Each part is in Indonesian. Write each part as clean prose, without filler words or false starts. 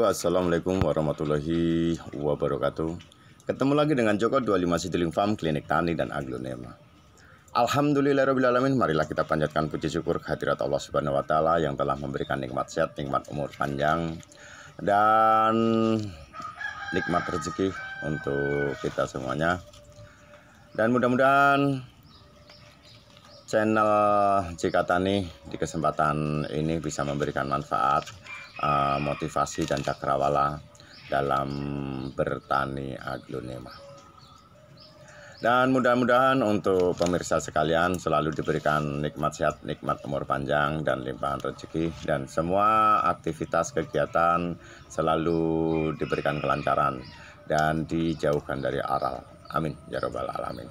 Assalamualaikum warahmatullahi wabarakatuh. Ketemu lagi dengan Joko 25 Sidiling Farm, Klinik Tani dan Aglonema. Alhamdulillahirrahmanirrahim. Marilah kita panjatkan puji syukur kehadirat Allah Subhanahu wa Ta'ala yang telah memberikan nikmat sehat, nikmat umur panjang, dan nikmat rezeki untuk kita semuanya. Dan mudah-mudahan channel JK Tani di kesempatan ini bisa memberikan manfaat, motivasi dan cakrawala dalam bertani aglonema. Dan mudah-mudahan untuk pemirsa sekalian selalu diberikan nikmat sehat, nikmat umur panjang dan limpahan rezeki, dan semua aktivitas kegiatan selalu diberikan kelancaran dan dijauhkan dari aral. Amin ya rabbal alamin.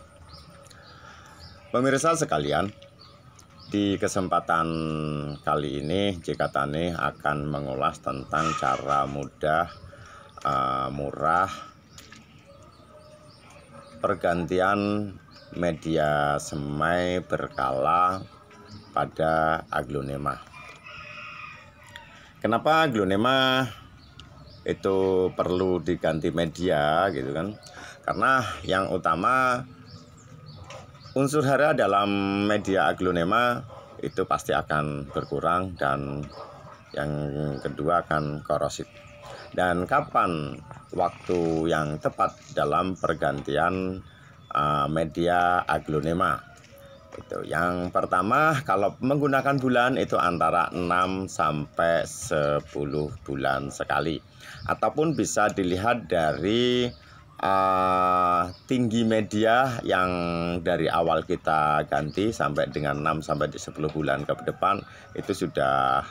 Pemirsa sekalian, di kesempatan kali ini JK Tani akan mengulas tentang cara mudah, murah pergantian media semai berkala pada aglonema. Kenapa aglonema itu perlu diganti media gitu kan? Karena yang utama, unsur hara dalam media aglonema itu pasti akan berkurang, dan yang kedua akan korosif. Dan kapan waktu yang tepat dalam pergantian media aglonema? Itu yang pertama, kalau menggunakan bulan itu antara 6 sampai 10 bulan sekali, ataupun bisa dilihat dari tinggi media yang dari awal kita ganti sampai dengan 6 sampai 10 bulan ke depan itu sudah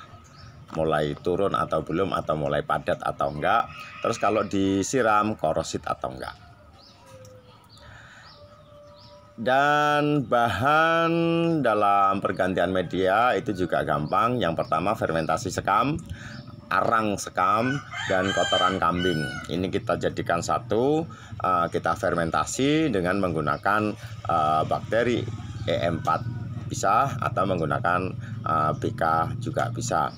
mulai turun atau belum, atau mulai padat atau enggak, terus kalau disiram korosit atau enggak. Dan bahan dalam pergantian media itu juga gampang. Yang pertama, fermentasi sekam, arang sekam, dan kotoran kambing. Ini kita jadikan satu, kita fermentasi dengan menggunakan bakteri E4 bisa, atau menggunakan BK juga bisa.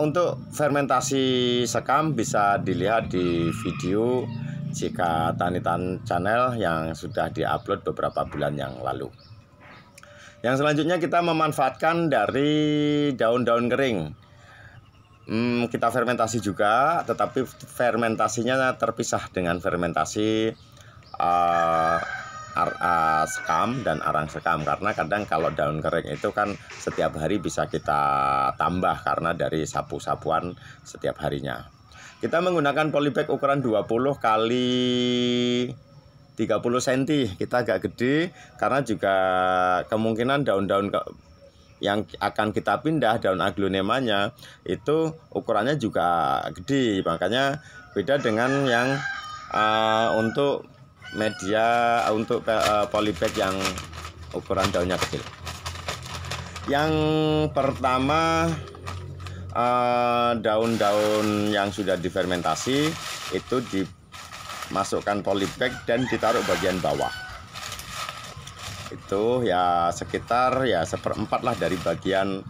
Untuk fermentasi sekam bisa dilihat di video JK Tani Channel yang sudah diupload beberapa bulan yang lalu. Yang selanjutnya, kita memanfaatkan dari daun-daun kering. Kita fermentasi juga, tetapi fermentasinya terpisah dengan fermentasi sekam dan arang sekam, karena kadang kalau daun kering itu kan setiap hari bisa kita tambah karena dari sapu-sapuan setiap harinya. Kita menggunakan polybag ukuran 20 kali 30 cm. Kita agak gede karena juga kemungkinan daun-daun yang akan kita pindah, daun aglonemanya itu ukurannya juga gede, makanya beda dengan yang untuk media, untuk polybag yang ukuran daunnya kecil. Yang pertama, daun-daun yang sudah difermentasi itu dimasukkan polybag dan ditaruh bagian bawah. Itu ya sekitar ya 1/4 lah dari bagian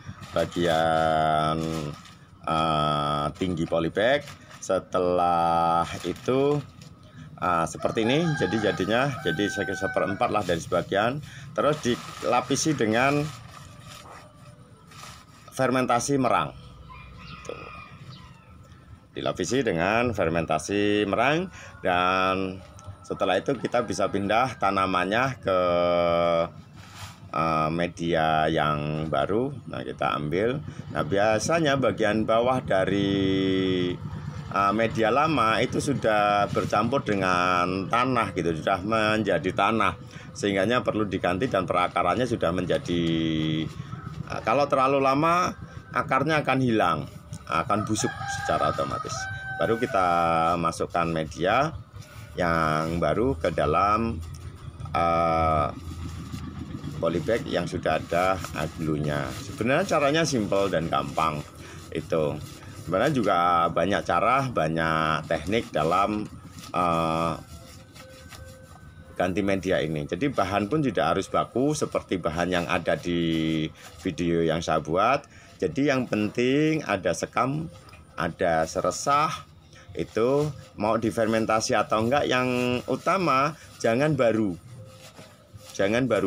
tinggi polybag. Setelah itu seperti ini jadinya, jadi 1/4 lah dari sebagian. Terus dilapisi dengan fermentasi merang. Tuh. Dilapisi dengan fermentasi merang, dan setelah itu kita bisa pindah tanamannya ke media yang baru. Nah, kita ambil. Nah, biasanya bagian bawah dari media lama itu sudah bercampur dengan tanah gitu, sudah menjadi tanah, sehingganya perlu diganti, dan perakarannya sudah menjadi, kalau terlalu lama akarnya akan hilang, akan busuk secara otomatis. Baru kita masukkan media yang baru ke dalam polybag yang sudah ada aglunya. Sebenarnya caranya simpel dan gampang. Itu sebenarnya juga banyak cara, banyak teknik dalam ganti media ini. Jadi bahan pun tidak harus baku seperti bahan yang ada di video yang saya buat. Jadi yang penting ada sekam, ada seresah, itu mau difermentasi atau enggak, yang utama jangan baru.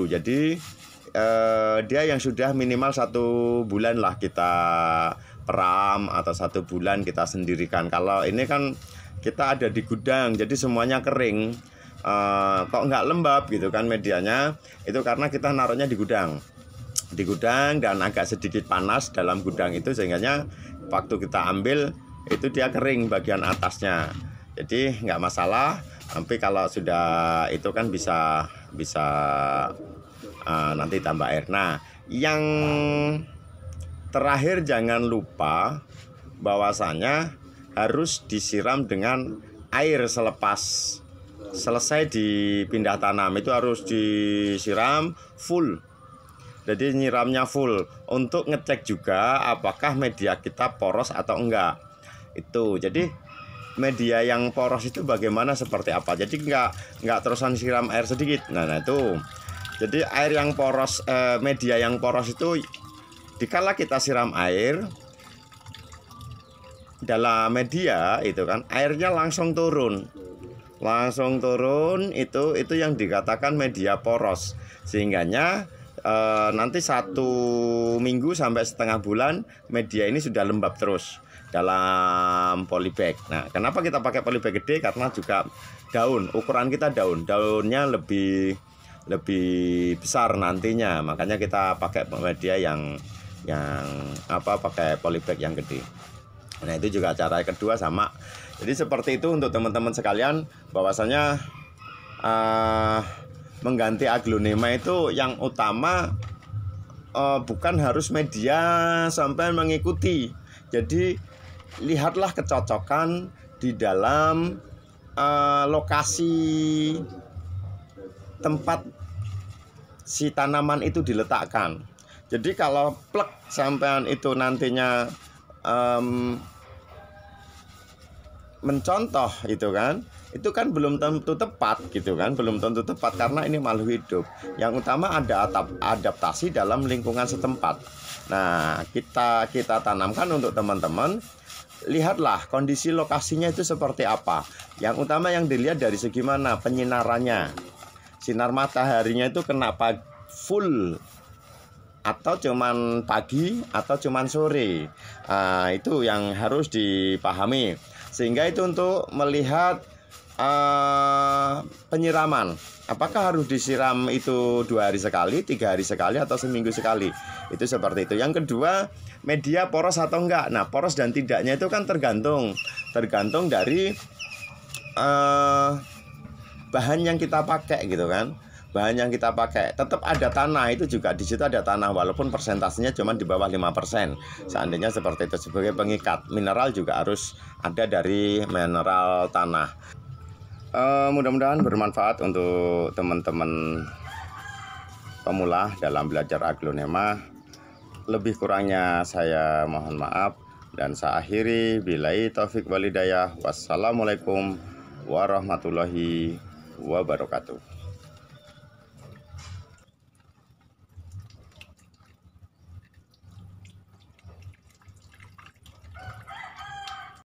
Jadi dia yang sudah minimal 1 bulan lah kita peram, atau 1 bulan kita sendirikan. Kalau ini kan kita ada di gudang, jadi semuanya kering, kok nggak lembab gitu kan medianya, itu karena kita naruhnya di gudang dan agak sedikit panas dalam gudang itu, sehingga waktu kita ambil itu dia kering bagian atasnya, jadi nggak masalah. Tapi kalau sudah itu kan bisa nanti tambah air. Nah, yang terakhir jangan lupa bahwasanya harus disiram dengan air selepas selesai dipindah tanam, itu harus disiram full. Jadi nyiramnya full untuk ngecek juga apakah media kita poros atau enggak. Itu jadi media yang poros itu bagaimana, seperti apa. Jadi nggak terusan siram air sedikit. Nah itu. Jadi air yang poros, media yang poros itu dikala kita siram air dalam media itu kan, airnya langsung turun. Itu yang dikatakan media poros. Sehingganya nanti 1 minggu sampai setengah bulan media ini sudah lembab terus dalam polybag. Nah, kenapa kita pakai polybag gede? Karena juga ukuran kita daunnya lebih besar nantinya, makanya kita pakai media yang pakai polybag yang gede. Nah, itu juga cara kedua sama. Jadi seperti itu untuk teman-teman sekalian, bahwasanya mengganti aglonema itu yang utama bukan harus media sampai mengikuti. Jadi lihatlah kecocokan di dalam lokasi tempat si tanaman itu diletakkan. Jadi kalau plek sampean itu nantinya mencontoh itu kan belum tentu tepat gitu kan, belum tentu tepat karena ini makhluk hidup. Yang utama ada adaptasi dalam lingkungan setempat. Nah, kita tanamkan untuk teman-teman. Lihatlah kondisi lokasinya itu seperti apa. Yang utama yang dilihat dari segi mana penyinarannya. Sinar mataharinya itu kena full atau cuman pagi atau cuman sore. Nah, itu yang harus dipahami. Sehingga itu untuk melihat penyiraman, apakah harus disiram itu 2 hari sekali, 3 hari sekali, atau seminggu sekali. Itu seperti itu. Yang kedua, media poros atau enggak. Nah, poros dan tidaknya itu kan tergantung dari bahan yang kita pakai gitu kan. Bahan yang kita pakai tetap ada tanah, itu juga di situ ada tanah walaupun persentasenya cuma di bawah 5%. Seandainya seperti itu, sebagai pengikat mineral juga harus ada dari mineral tanah. Mudah-mudahan bermanfaat untuk teman-teman pemula dalam belajar aglonema. Lebih kurangnya saya mohon maaf, dan saya akhiri billahi taufik walhidayah. Wassalamualaikum warahmatullahi wabarakatuh.